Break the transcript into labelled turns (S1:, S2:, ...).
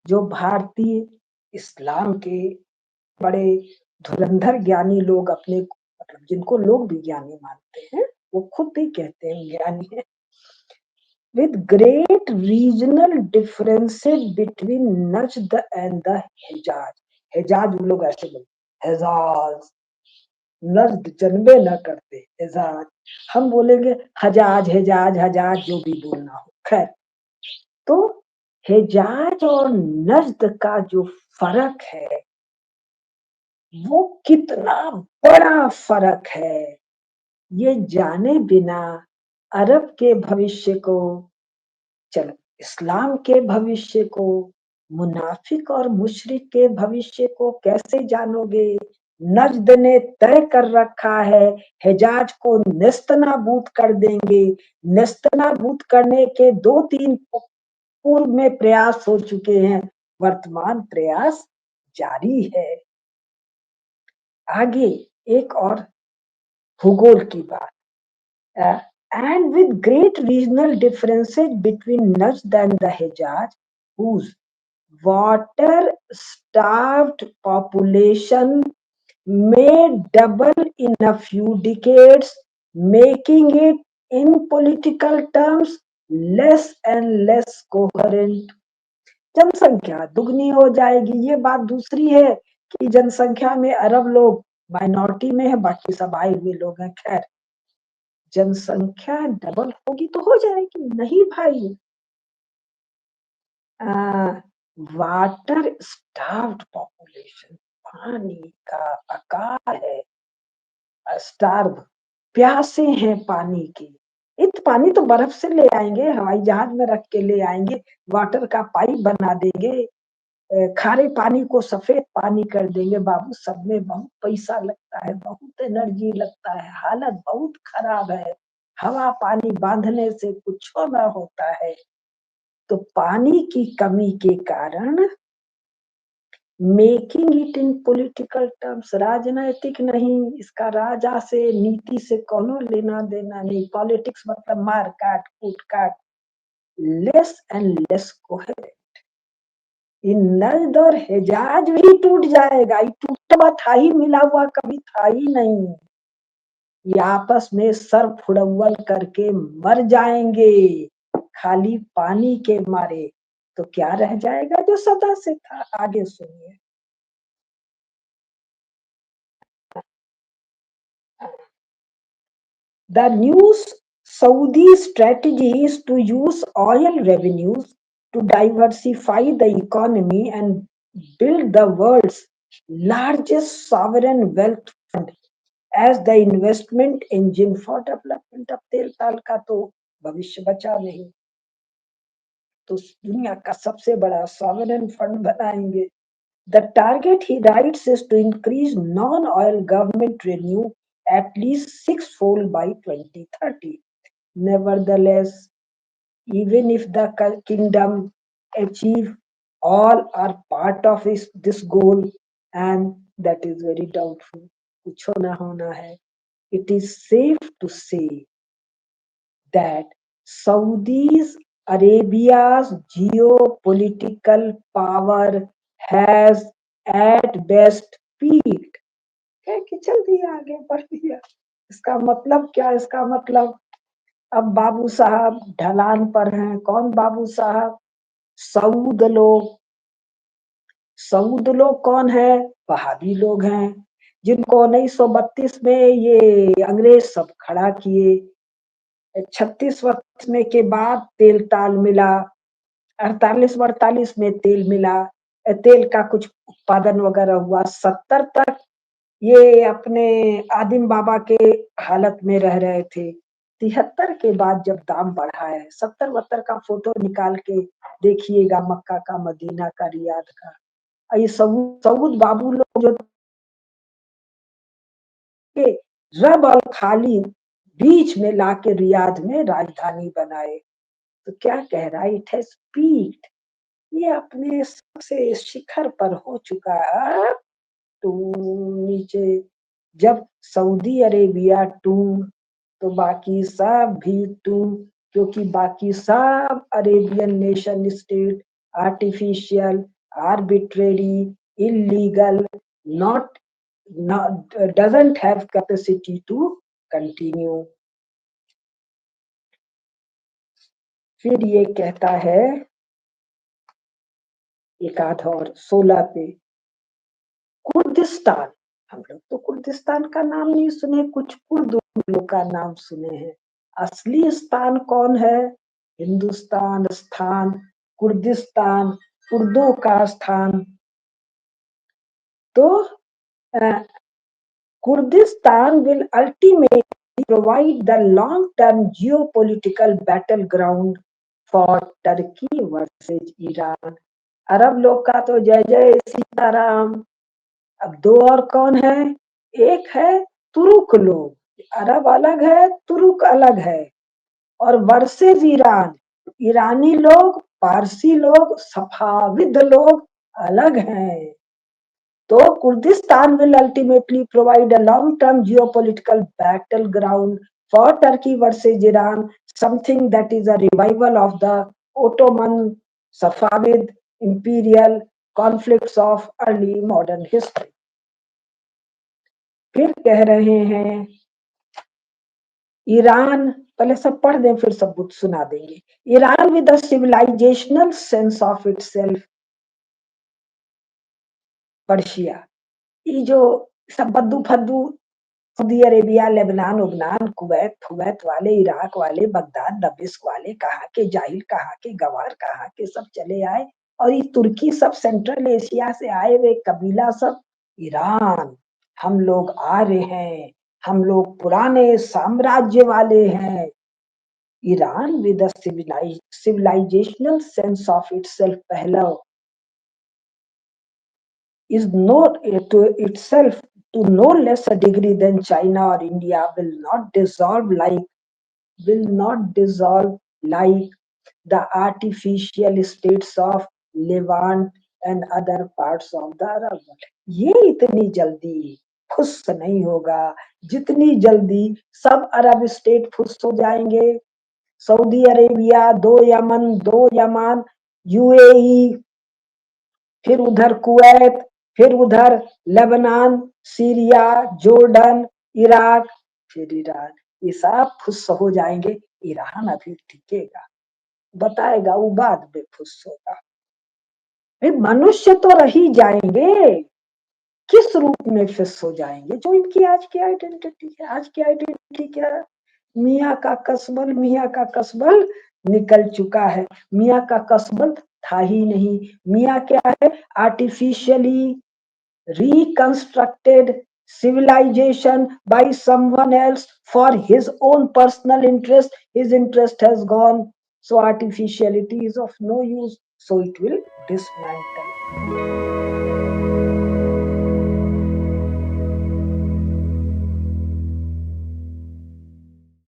S1: जो भारतीय इस्लाम के बड़े धुरंधर ज्ञानी लोग अपने मतलब जिनको लोग भी ज्ञानी मानते हैं, वो खुद भी कहते हैं ज्ञानी है। With great regional differences between Najd and the Hijaz. हिजाज वो लोग ऐसे बोलते हिजाज, नज्द जन्मे न करते हिजाज, हम बोलेंगे हजाज हिजाज हजाज जो भी बोलना हो। खैर, तो हिजाज और नज्द का जो फर्क है वो कितना बड़ा फर्क है, ये जाने बिना अरब के भविष्य को, चलो इस्लाम के भविष्य को, मुनाफिक और मुशरिक के भविष्य को कैसे जानोगे। नज्द ने तय कर रखा है हिजाज को नेस्तनाबूद कर देंगे। नेस्तनाबूद करने के 2-3 पूर्व में प्रयास हो चुके हैं, वर्तमान प्रयास जारी है। आगे एक और भूगोल की बात, and with great regional differences between Najd and the Hijaz, whose water-starved population may double in a few decades, making it in political terms less and less coherent. जनसंख्या दुगनी हो जाएगी, ये बात दूसरी है कि जनसंख्या में अरब लोग माइनॉरिटी में है, बाकी सब आए हुए लोग हैं। खैर, जनसंख्या डबल होगी तो हो जाएगी, नहीं भाई। वाटर स्टार्व्ड पॉपुलेशन, पानी का अकाल है, स्टार्व प्यासे हैं पानी की। इत पानी तो बर्फ से ले आएंगे, हवाई जहाज में रख के ले आएंगे, वाटर का पाइप बना देंगे, खारे पानी को सफेद पानी कर देंगे। बाबू सब में बहुत पैसा लगता है, बहुत एनर्जी लगता है, हालत बहुत खराब है, हवा पानी बांधने से कुछ ना होता है। तो पानी की कमी के कारण making it in political terms, राजनैतिक नहीं, इसका राजा से नीति से कोनो लेना देना नहीं, पॉलिटिक्स मतलब मार काट कूट काट, लेस एंड लेस कोहेरेंट। नज्द और हिजाज भी टूट जाएगा, ये टूटा था ही, मिला हुआ कभी था ही नहीं। ये आपस में सर फुड़ौल करके मर जाएंगे खाली पानी के मारे। तो क्या रह जाएगा जो सदा से था। आगे सुनिए। The new Saudi strategy is to use oil revenues to diversify the economy and build the world's largest sovereign wealth fund as the investment engine for development। अब तेल ताल का तो भविष्य बचा नहीं, तो दुनिया का सबसे बड़ा sovereign fund बनाएंगे। The target, he writes, is to increase non-oil government revenue at least 6-fold by 2030. Nevertheless, even if the kingdom achieve all or part of this goal, and that is very doubtful, कुछ होना होना है, it is safe to say that Saudi Arabia's geopolitical power has at best peaked। है कि चल दिया, आगे बढ़ दिया। इसका मतलब क्या? इसका मतलब अब बाबू साहब ढलान पर हैं। कौन बाबू साहब? सऊद लोग। सऊद लोग कौन है? वहाबी लोग हैं, जिनको 1932 में ये अंग्रेज सब खड़ा किए। 36 वर्ष में के बाद तेल ताल मिला, 48-48 में तेल मिला, तेल का कुछ उत्पादन वगैरह हुआ। 70 तक ये अपने आदिम बाबा के हालत में रह रहे थे। 73 के बाद जब दाम बढ़ा है, 70-72 का फोटो निकाल के देखिएगा, मक्का का, मदीना का, रियाद का। ये सऊद बाबू लोग जो के रब और खाली बीच में लाके रियाद में राजधानी बनाए। तो क्या कह रहा है? इट हैज पीक्ड, ये अपने सबसे शिखर पर हो चुका है। तो नीचे जब सऊदी अरेबिया टूट, तो बाकी सब भी टूट, क्योंकि बाकी सब Arabian nation state artificial arbitrary, illegal, not, not doesn't have capacity to continue. फिर ये कहता है एक आध और 16 पे, कुर्दिस्तान, हम लोग तो कुर्दिस्तान का नाम नहीं सुने, कुछ कुर्द लोग का नाम सुने हैं। असली स्थान कौन है? हिंदुस्तान स्थान, कुर्दिस्तान कुर्दों का स्थान। तो Kurdistan will ultimately provide the long-term geopolitical battleground for Turkey versus Iran. अरब लोग का तो जय जय सीताराम। अब दो और कौन है? एक है तुर्क लोग, अरब अलग है, तुर्क अलग है, और वर्सेस ईरान, ईरानी लोग, पारसी लोग, सफाविद लोग अलग हैं। So Kurdistan will ultimately provide a long-term geopolitical battleground for Turkey versus Iran, something that is a revival of the Ottoman Safavid imperial conflicts of early modern history. फिर कह रहे हैं Iran, पहले सब पढ़ दें फिर सब कुछ सुना देंगे। Iran with a civilizational sense of itself, Persia, ये जो सब बद्दू फद्दू सऊदी अरेबिया, लेबनान, उबनान, कुवैत, फुवैत वाले, इराक वाले, बगदाद, दमिश्क वाले, कहाँ के जाहिल, कहाँ के गवार, कहाँ के सब चले आए, और ये तुर्की सब सेंट्रल एशिया से आए हुए कबीला सब ईरान, हम लोग आ रहे हैं, हम लोग पुराने साम्राज्य वाले हैं। Iran with a civilisational sense of itself, पहला is not to itself to no less a degree than China or India will not dissolve like the artificial states of Levant and other parts of the Arab world. ये इतनी जल्दी फुस नहीं होगा जितनी जल्दी सब अरब स्टेट फुस हो जाएंगे। सऊदी अरेबिया, दो यमन, यूएई, फिर उधर कुवैत, फिर उधर लेबनान, सीरिया, जोर्डन, इराक, फिर ईरान, ये सब फुस हो जाएंगे। ईरान अभी टिकेगा, बताएगा वो बाद में फुस होगा। फिर मनुष्य तो रह ही जाएंगे, किस रूप में फुस हो जाएंगे? जो इनकी आज की आइडेंटिटी है। आज की आइडेंटिटी क्या है? मियाँ का कसबल निकल चुका है। मियाँ का कसबल था ही नहीं। मियाँ क्या है? Artificially reconstructed civilization by someone else for his own personal interest. His interest has gone, so artificiality is of no use, so it will dismantle.